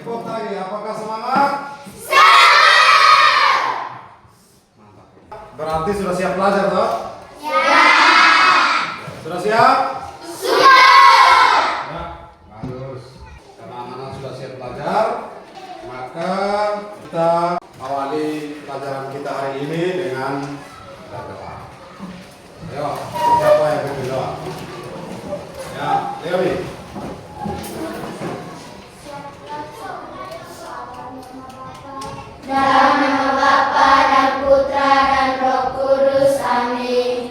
Ikut lagi, apakah semangat? Mantap. Berarti sudah siap belajar toh? Ya. Sudah siap? Sudah. Ya, bagus. Karena anak-anak sudah siap belajar, maka kita awali pelajaran kita hari ini dengan berdoa. Ayo, siapa yang berdoa? Ya, Leoni. Dalam nama Bapa dan Putra dan Roh Kudus. Amin.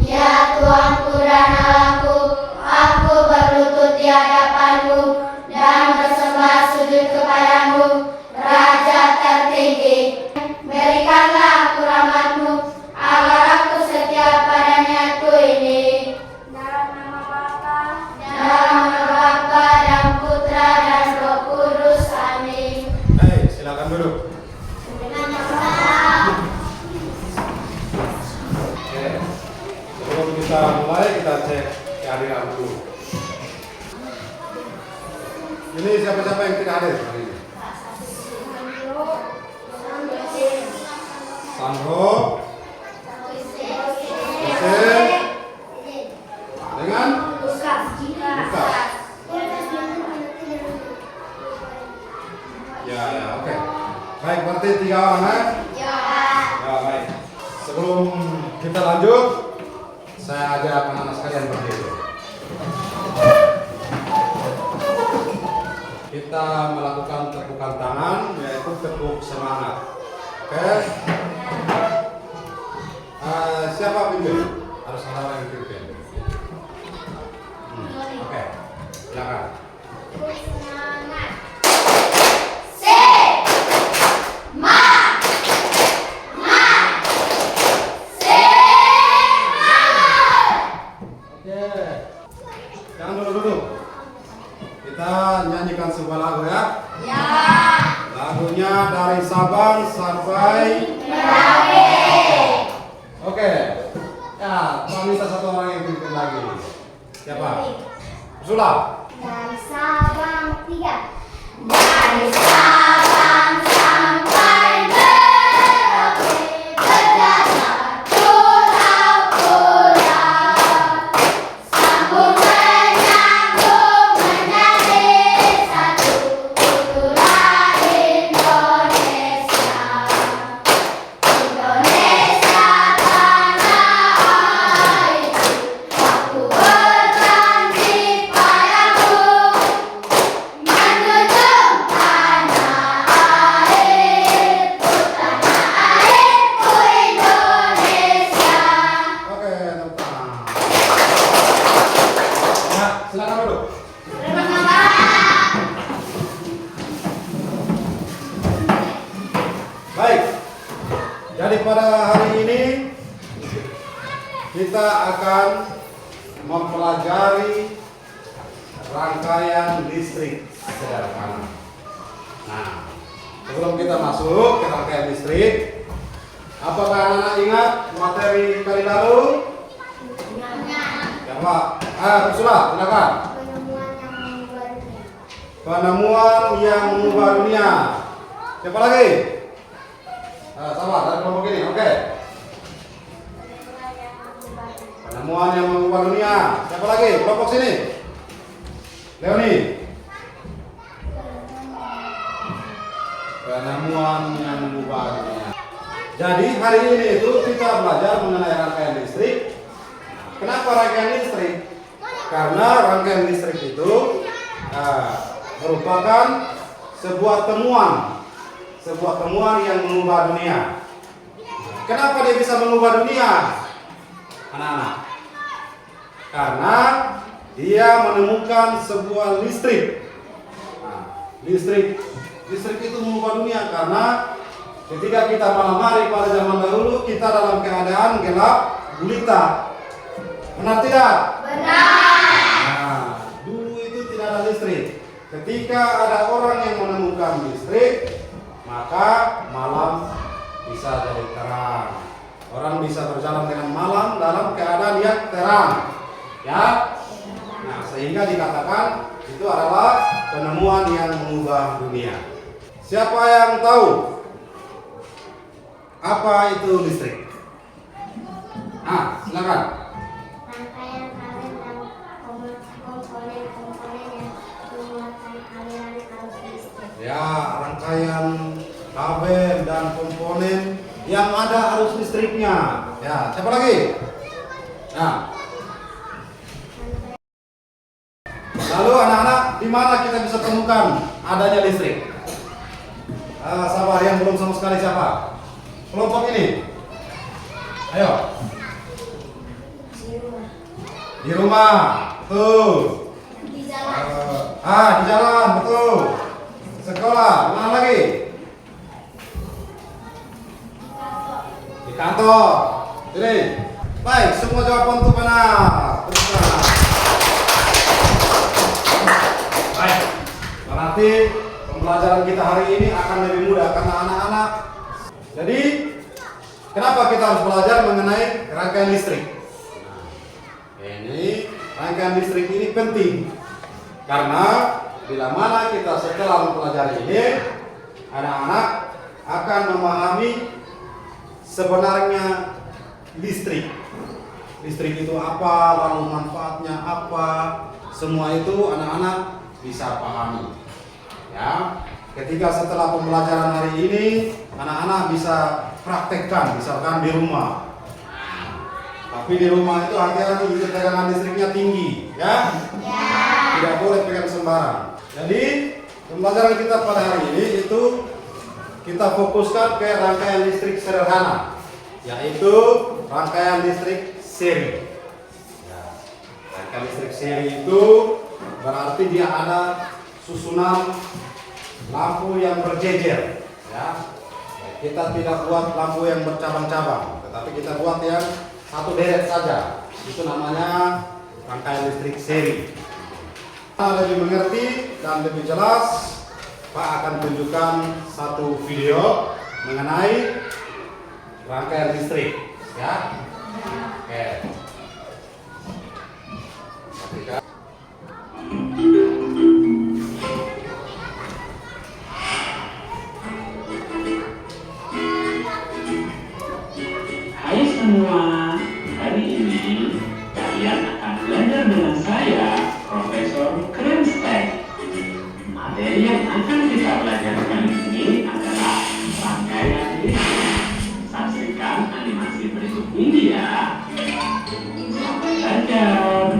Ya Tuhanku dan Allahku, aku berlutut di hadapanmu dan bersembah sujud kepadamu, Raja tertinggi. Berikanlah aku rahmat-Mu agar aku setia pada niatku ini. Dalam nama Bapa dan Putra dan Roh Kudus. Amin. Hei, silakan duduk. Oke. Sebelum kita mulai, kita cek kehadiran dulu. Ini siapa-siapa yang tidak hadir hari ini? Sandro, Hussein, dengan Lukas. Ya, oke. Baik, berarti 3 orang ya? Ya, baik. Sebelum kita lanjut, saya ajak anak-anak sekalian berdiri. Kita melakukan tepukan tangan, yaitu tepuk semangat. Oke? Siapa pimpin? Harus ada orang yang pimpin. Oke, silakan. Jangan dulu. Kita nyanyikan sebuah lagu ya. Ya. Lagunya dari Sabang sampai Merauke. Oke. Ya, kita minta satu orang yang pimpin lagi. Siapa? Ursula. Dari Sabang 3. Dari Sabang sampai Merauke, berjajar pulau-pulau, sambung menyambung menjadi satu, itulah Indonesia. Indonesia tanah airku, aku berjanji padamu, menjunjung tanah airku Indonesia. Oke, tepuk tangan. Ya, silakan duduk. Terima kasih. Baik. Jadi pada hari ini kita akan mempelajari rangkaian listrik sederhana. Nah, sebelum kita masuk ke rangkaian listrik, apakah anak-anak ingat materi kali lalu? Ya Pak. Ursula, silakan. Penemuan yang mengubah dunia. Siapa lagi? Sabar, dari kelompok ini, oke. Penemuan yang mengubah dunia. Siapa lagi? Kelompok sini. Leoni. Penemuan yang mengubah dunia. Jadi hari ini itu kita belajar mengenai rangkaian listrik. Kenapa rangkaian listrik? Karena rangkaian listrik itu merupakan sebuah temuan yang mengubah dunia. Kenapa dia bisa mengubah dunia, anak-anak? Karena dia menemukan sebuah listrik. Nah, listrik itu mengubah dunia karena ketika kita malam hari pada zaman dahulu kita dalam keadaan gelap gulita. Benar tidak? Benar. Nah, dulu itu tidak ada listrik. Ketika ada orang yang menemukan listrik, maka malam bisa jadi terang. Orang bisa berjalan dengan malam dalam keadaan yang terang. Ya. Nah, sehingga dikatakan itu adalah penemuan yang mengubah dunia. Siapa yang tahu apa itu listrik? Silakan. Rangkaian kabel dan komponen-komponen yang menguatkan aliran arus listrik. Ya, rangkaian kabel dan komponen yang ada arus listriknya. Ya, siapa lagi? Nah. Lalu anak-anak, di mana kita bisa temukan adanya listrik? Sabar, yang belum sama sekali siapa? Kelompok ini. Ayo. Di rumah. Betul. Di jalan. Di jalan, betul. Sekolah, mana lagi? Di kantor. Jadi, baik, semua jawaban itu benar. Teruskan. Baik, berarti pembelajaran kita hari ini akan lebih mudah karena anak-anak. Jadi, kenapa kita harus belajar mengenai rangkaian listrik? Ini rangkaian listrik ini penting karena bila mana kita setelah mempelajari ini, anak-anak akan memahami sebenarnya listrik. Listrik itu apa, lalu manfaatnya apa, semua itu anak-anak bisa pahami. Ya, ketika setelah pembelajaran hari ini, anak-anak bisa praktekkan, misalkan di rumah. Tapi di rumah itu hati-hati, tegangan listriknya tinggi, ya? Tidak boleh pegang sembarang. Jadi pembelajaran kita pada hari ini itu kita fokuskan ke rangkaian listrik sederhana, yaitu rangkaian listrik seri. Ya, rangkaian listrik seri itu berarti dia ada susunan lampu yang berjejer. Ya, kita tidak buat lampu yang bercabang-cabang, tetapi kita buat yang satu deret saja. Itu namanya rangkaian listrik seri. Lebih mengerti dan lebih jelas, Pak akan tunjukkan satu video mengenai rangkaian listrik, ya. Oke. Hai semua, hari ini kalian akan belajar dengan saya, Profesor Krenstein. Materi yang akan kita belajar kali ini adalah rangkaian listrik. Saksikan animasi berikut ini ya. Selamat belajar.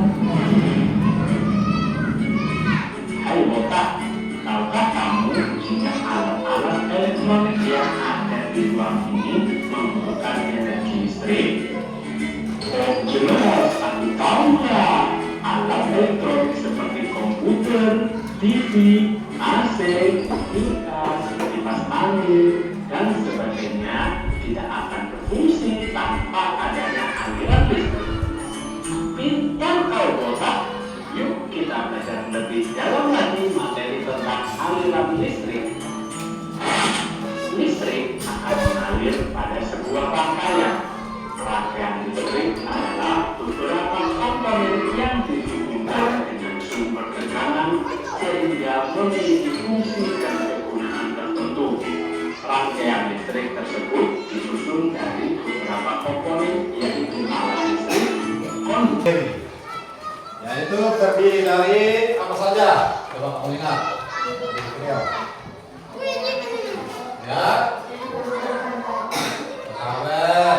Hai botak, tahukah kamu jika alat-alat elektronik yang ada di ruang ini membutuhkan energi listrik? Oh jelas, aku tahu nggak? Alat elektronik seperti komputer, TV, AC, kulkas, kipas angin, dan sebagainya tidak akan berfungsi tanpa adanya aliran listrik. Pintar kau botak. Yuk kita belajar lebih dalam lagi materi tentang aliran listrik. Listrik akan mengalir pada sebuah rangkaian. Rangkaian listrik adalah beberapa komponen yang dihubungkan dengan sumber tekanan sehingga memiliki fungsi dan kegunaan tertentu. Rangkaian listrik tersebut disusun dari beberapa komponen yaitu alat listrik, konduktor, Yaitu terdiri dari apa saja? Coba kamu ingat. Ya. Kabel.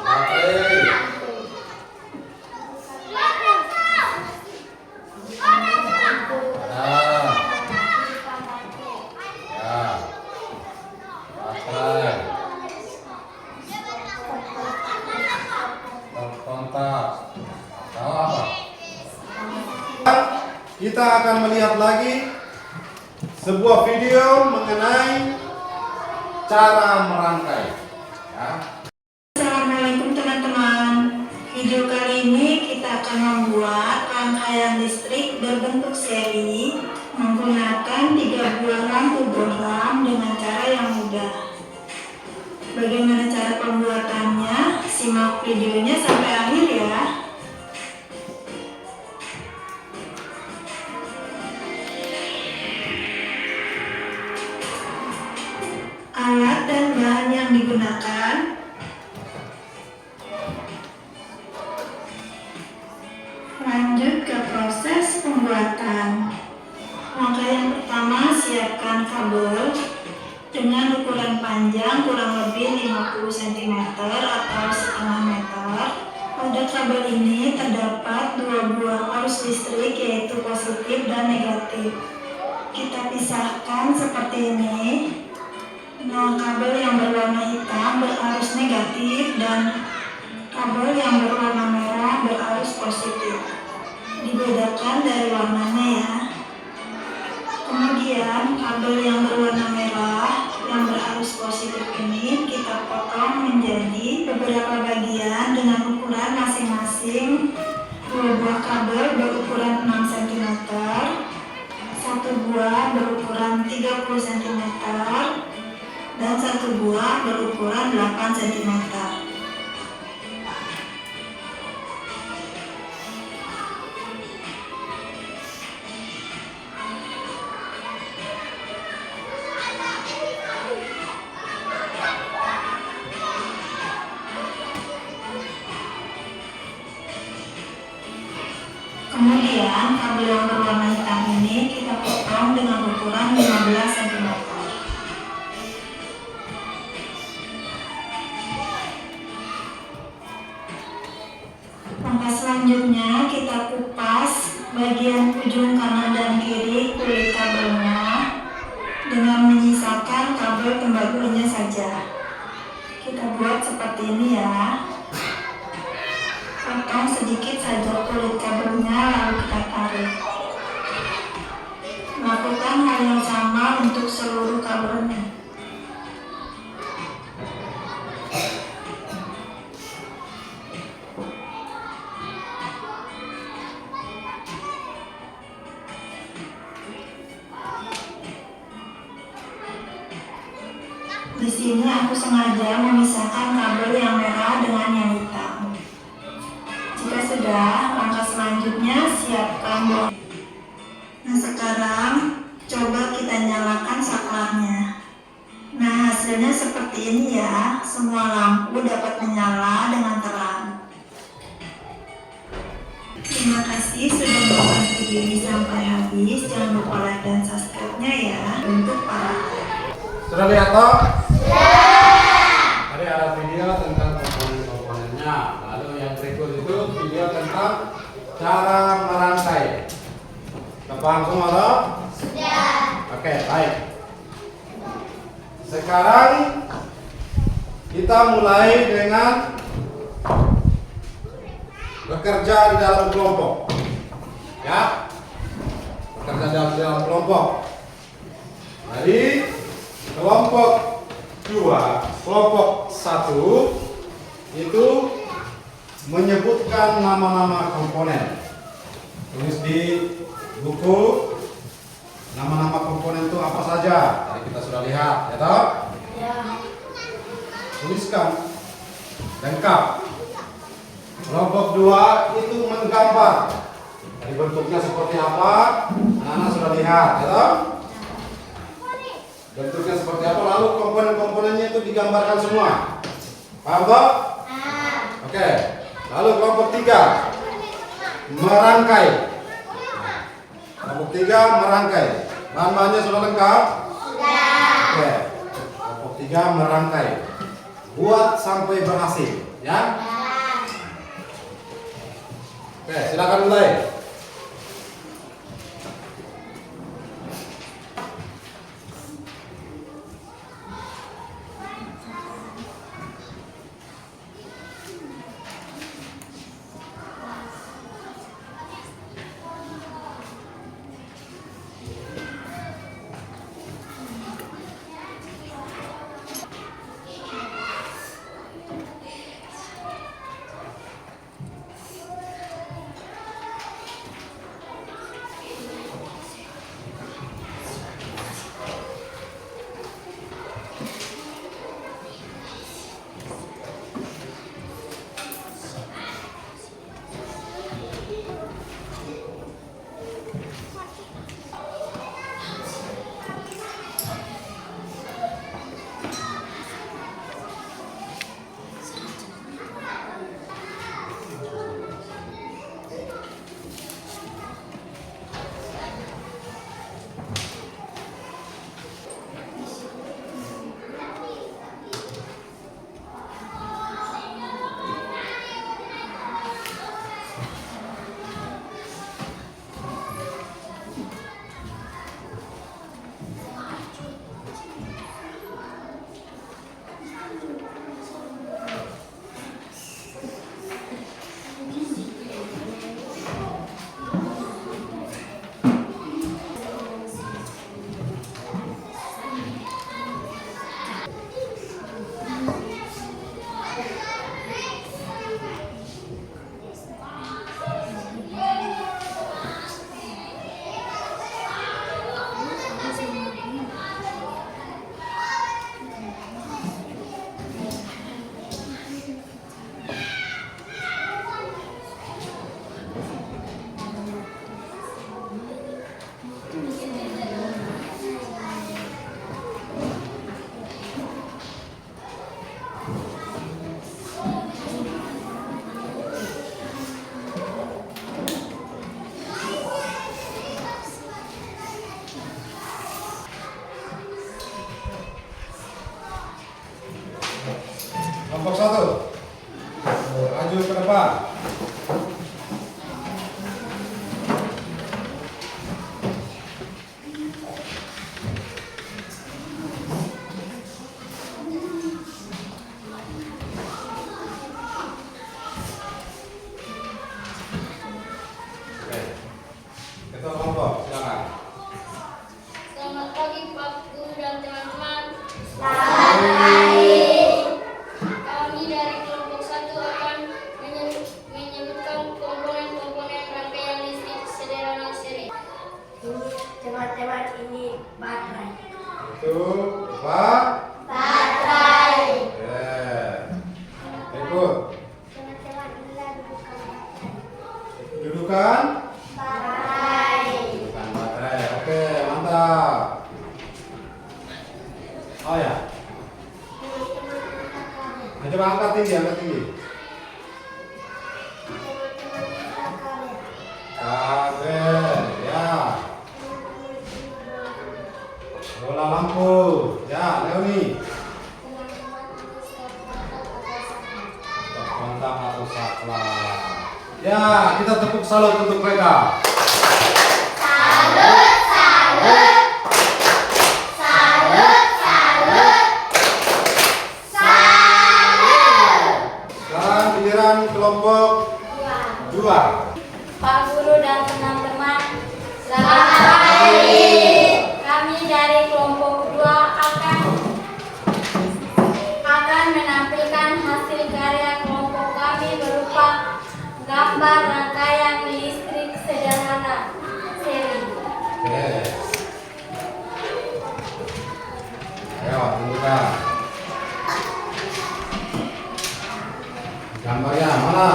Baterai. Kita akan melihat lagi sebuah video mengenai cara merangkai. Ya. Assalamualaikum teman-teman. Video kali ini kita akan membuat rangkaian listrik berbentuk seri menggunakan 3 buah lampu bohlam dengan cara yang mudah. Bagaimana cara pembuatannya? Simak videonya sampai akhir ya. menyediakan kabel dengan ukuran panjang kurang lebih 50 cm atau setengah meter. Pada kabel ini terdapat dua buah arus listrik, yaitu positif dan negatif. Kita pisahkan seperti ini. Nah, kabel yang berwarna hitam berarus negatif dan kabel yang berwarna merah berarus positif. Dibedakan dari warnanya ya. Kemudian kabel yang berwarna merah yang berarus positif ini kita potong menjadi beberapa bagian dengan ukuran masing-masing. Dua buah kabel berukuran 6 cm, satu buah berukuran 30 cm, dan satu buah berukuran 8 cm. Kemudian kabel yang berwarna hitam ini kita potong dengan ukuran 15 cm. Langkah selanjutnya kita kupas bagian ujung kanan dan kiri kulit kabelnya dengan menyisakan kabel tembagunya saja. Kita buat seperti ini ya. Potong sedikit saja kulit kabelnya, lalu kita tarik. Lakukan hal yang sama untuk seluruh kabelnya. Di sini aku sengaja memisahkan kabel yang merah dengan yang hitam. Jika sudah, langkah selanjutnya siapkan bola. Nah, sekarang coba kita nyalakan saklarnya. Nah, hasilnya seperti ini ya. Semua lampu dapat menyala dengan terang. Terima kasih sudah menonton video ini sampai habis. Jangan lupa like dan subscribe-nya ya untuk para. Sudah lihat toh? Tadi ada video tentang komponen-komponennya. Lalu yang berikut itu video tentang cara merangkai. Kita paham semua toh? Sudah. Oke, baik. Sekarang kita mulai dengan bekerja di dalam kelompok. Ya. Bekerja dalam kelompok. Jadi kelompok 2, kelompok 1 itu menyebutkan nama-nama komponen. Tulis di buku nama-nama komponen itu apa saja. Tadi kita sudah lihat, ya toh? Ya. Tuliskan lengkap. Kelompok 2 itu menggambar. Tadi bentuknya seperti apa? Anak-anak sudah lihat, ya toh? Bentuknya seperti apa, lalu komponen-komponennya itu digambarkan semua. Paham toh? Oke. Lalu kelompok 3 merangkai. Kelompok 3 merangkai. Bahan-bahannya sudah lengkap? Sudah. Oke. Kelompok 3 merangkai. Buat sampai berhasil, ya. Oke, silakan mulai. depan. Oke. Ketua kelompok, silakan. Selamat pagi Pak Guru dan teman-teman. Selamat pagi. Kami dari kelompok 1 akan menyebutkan komponen-komponen rangkaian listrik sederhana seri. Teman-teman, ini baterai. Itu apa? Baterai. Oke. Berikut. Teman-teman, inilah dudukan baterai. Dudukan. Baterai. Dudukan baterai. Oke, mantap. Oh ya. Teman-teman, inilah kabel. Nah, coba angkat tinggi, angkat tinggi. Teman-teman, inilah kabel. Kabel, ya. Bola lampu, ya. Leoni. Teman-teman, ini stop kontak atau saklar. Stop kontak atau saklar. Ya, kita tepuk salut untuk mereka. Salut, salut. Salut, salut. Salut. Sekarang giliran kelompok 2. Pak Guru dan teman-teman, Selamat pagi. kami dari kelompok 2 akan menampilkan hasil karya kelompok kami berupa gambar rangkaian listrik sederhana seri. Oke. Ayo, tunjukkan. Gambarnya mana?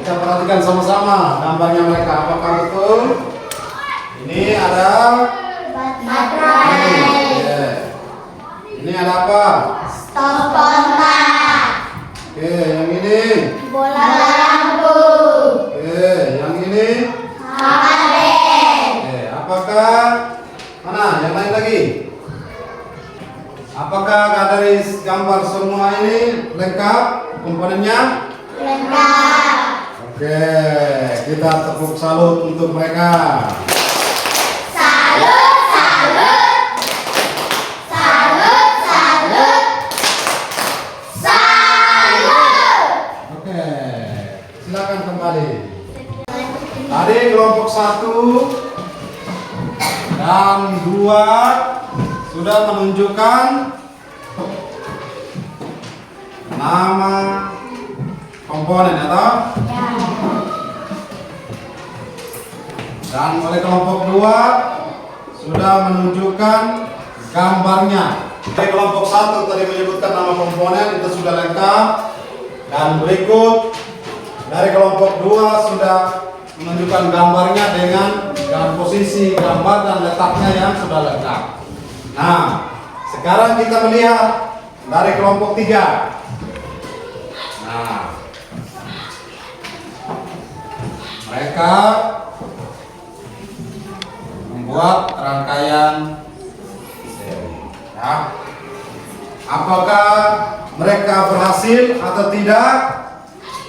Kita perhatikan sama-sama gambarnya mereka. Apakah betul? Ini ada Baterai. Oke. Ini ada apa? Stop kontak. Oke, yang ini. Bola lampu. Oke, yang ini. Kabel. Oke, apakah mana? Yang lain lagi? Apakah dari gambar semua ini lengkap komponennya? Lengkap. Oke, kita tepuk salut untuk mereka. Salut, salut. Salut, salut. Salut. Oke, silakan kembali. Tadi kelompok 1 dan 2 sudah menunjukkan nama komponen atau? Dan oleh kelompok 2 sudah menunjukkan gambarnya. Dari kelompok 1 tadi menyebutkan nama komponen, itu sudah lengkap. Dan berikut dari kelompok 2 sudah menunjukkan gambarnya dengan posisi gambar dan letaknya yang sudah lengkap. Nah, sekarang kita melihat dari kelompok 3. Nah, mereka membuat rangkaian seri. Ya. Apakah mereka berhasil atau tidak?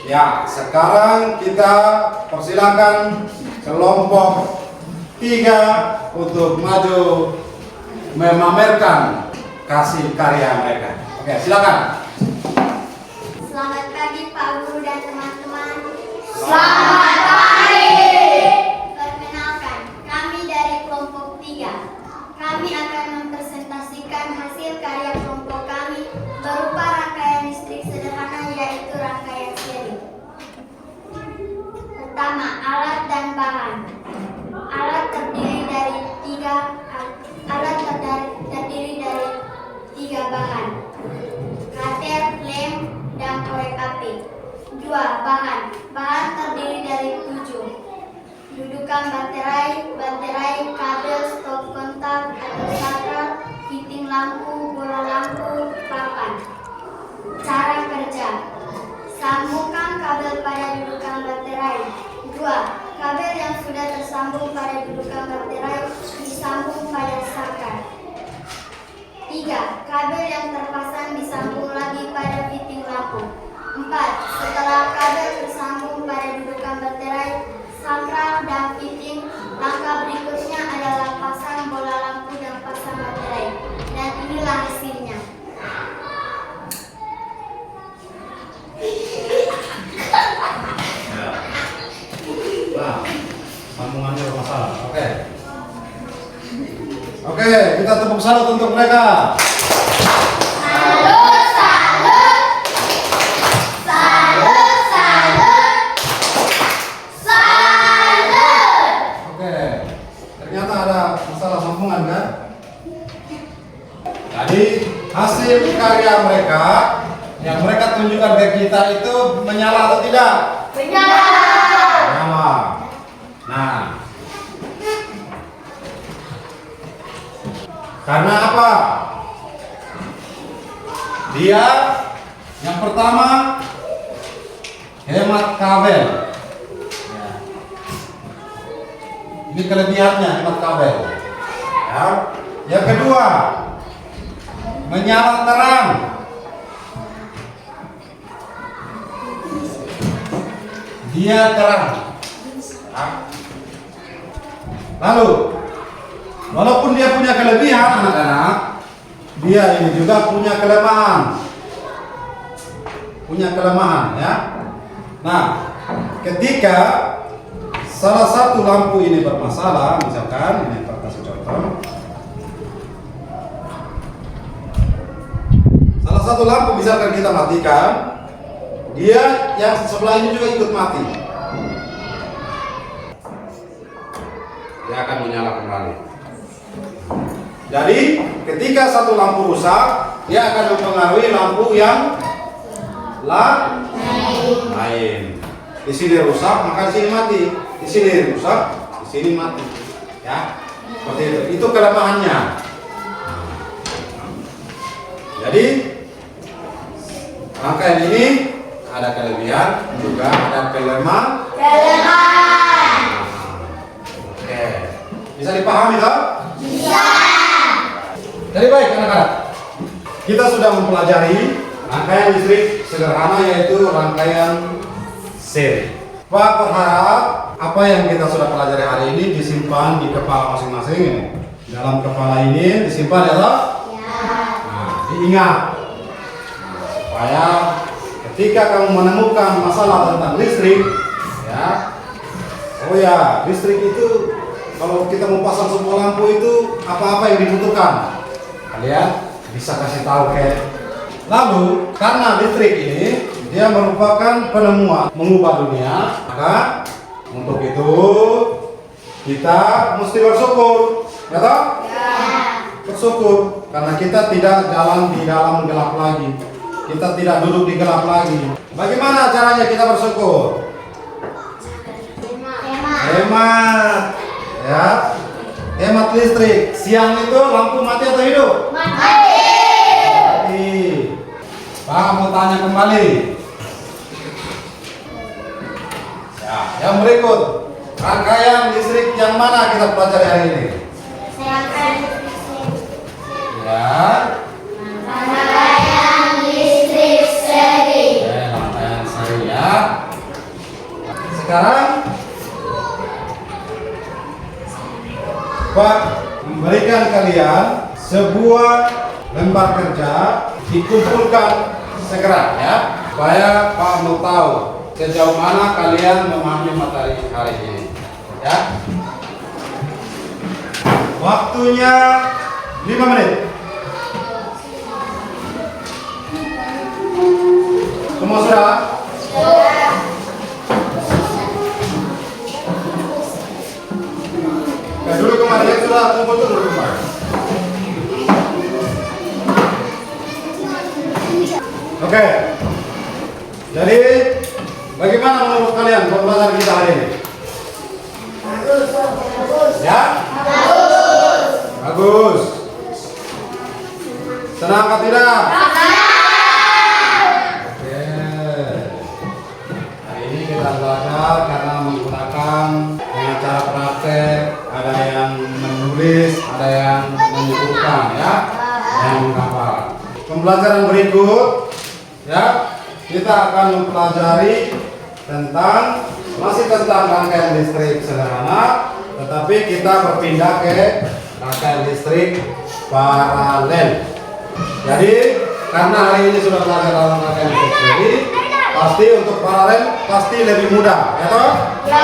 Ya, sekarang kita persilakan kelompok 3 untuk maju memamerkan hasil karya mereka. Oke, silakan. Selamat pagi Pak Guru dan teman-teman. Selamat pagi. Perkenalkan, kami dari kelompok 3. Kami akan mempresentasikan hasil karya kelompok kami berupa rangkaian listrik sederhana, yaitu rangkaian seri. Pertama, alat dan bahan. Alat terdiri dari tiga bahan: kater, lem, dan korek api. 2. Bahan. Bahan terdiri dari 7. Dudukan baterai, kabel, stop kontak atau saklar, fitting lampu, bola lampu, papan. Cara kerja: sambungkan kabel pada dudukan baterai. 2. Kabel yang sudah tersambung pada dudukan baterai disambung pada saklar. 3. Kabel yang terpasang disambung lagi pada fitting lampu. 4. Setelah kabel tersambung Oke, kita tepuk salut untuk mereka. Salut, salut. Salut, salut. Salut. Oke, ternyata ada masalah sambungan kan? Jadi hasil karya mereka yang mereka tunjukkan ke kita itu menyala atau tidak? Menyala. Menyala. Nah, karena apa? Dia yang pertama hemat kabel. Ya. Ini kelebihannya hemat kabel. Ya. Yang kedua, menyala terang. Dia terang. Ya. Lalu, walaupun dia punya kelebihan anak-anak, dia ini juga punya kelemahan. Punya kelemahan ya. Nah, ketika salah satu lampu ini bermasalah, misalkan ini Pak kasih contoh. Salah satu lampu misalkan kita matikan, dia yang sebelah ini juga ikut mati. Dia akan menyala kembali. Jadi ketika satu lampu rusak, dia akan mempengaruhi lampu yang lain. Di sini rusak, maka di sini mati. Di sini rusak, di sini mati. Ya, seperti itu. Itu kelemahannya. Jadi rangkaian ini ada kelebihan, juga ada kelemahan. Oke, bisa dipahami toh? Bisa. Jadi baik anak-anak, kita sudah mempelajari rangkaian listrik sederhana yaitu rangkaian seri. Pak berharap apa yang kita sudah pelajari hari ini disimpan di kepala masing-masing. Dalam kepala ini disimpan ya toh? Nah, diingat. Nah, supaya ketika kamu menemukan masalah tentang listrik, ya, oh ya, listrik itu kalau kita mau pasang sebuah lampu itu apa-apa yang dibutuhkan, kalian bisa kasih tahu ke. Lalu karena listrik ini dia merupakan penemuan mengubah dunia, maka untuk itu kita mesti bersyukur, ya toh? Bersyukur karena kita tidak jalan di dalam gelap lagi, kita tidak duduk di gelap lagi. Bagaimana caranya kita bersyukur? Hemat, ya, hemat listrik. Siang itu lampu mati atau hidup? Mati. Pak mau tanya kembali. Ya, yang berikut rangkaian listrik yang mana kita pelajari hari ini? Ya. Rangkaian listrik seri. Rangkaian seri ya. Sekarang Pak memberikan kalian sebuah lembar kerja, dikumpulkan segera ya, supaya Pak mau tahu sejauh mana kalian memahami materi hari ini ya. Waktunya 5 menit. Semua sudah? Ya, dulu kemarin yang sudah kumpul itu dulu kemarin. Oke. Jadi bagaimana menurut kalian pembelajaran kita hari ini? Bagus. Ya? Bagus. Bagus. Senang atau tidak? Oke. Hari ini kita belajar karena menggunakan dengan cara praktek, ada yang menulis, ada yang menyebutkan ya, yang menggambar. Pembelajaran berikut ya, kita akan mempelajari masih tentang rangkaian listrik sederhana, tetapi kita berpindah ke rangkaian listrik paralel. Jadi karena hari ini sudah belajar dalam rangkaian listrik seri, pasti untuk paralel pasti lebih mudah, ya toh? Ya.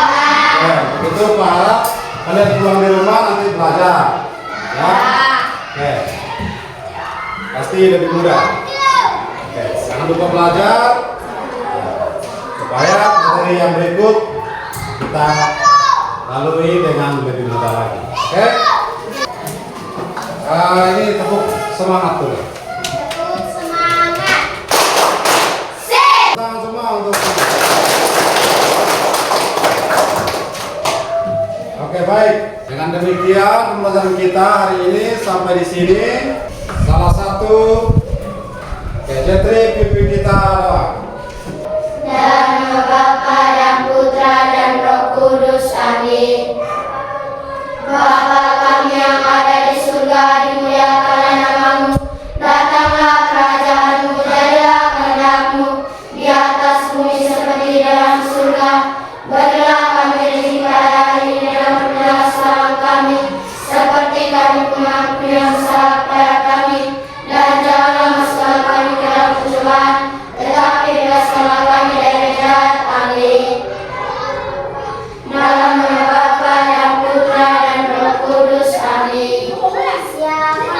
Itu para kalian pulang di rumah nanti belajar, Ya? Oke. Pasti lebih mudah. Oke, jangan lupa belajar supaya materi yang berikut kita lalui dengan lebih mudah lagi. Oke? Ini tepuk semangat dulu. Tepuk semangat. Sip. Tangan semua untuk. Oke, baik. Dengan demikian pembelajaran kita hari ini sampai di sini. Salah satu gadgetrik pimpin kita adalah Dan nama Bapa dan Putra dan Roh Kudus. Amin. Bapa kami yang ada di surga, dimuliakanlah namamu. Datanglah kerajaanmu, jadilah kehendakmu di atas bumi seperti di dalam surga. Berilah kami rezeki pada hari ini dan ampunilah kesalahan kami, seperti kami pun mengampuni yang bersalah kepada kami. Dan janganlah masukkan kami ke dalam pencobaan, tetapi bebaskanlah kami dari jahat. Amin. Dalam nama Bapa dan Putra dan Roh Kudus. Amin. Siapa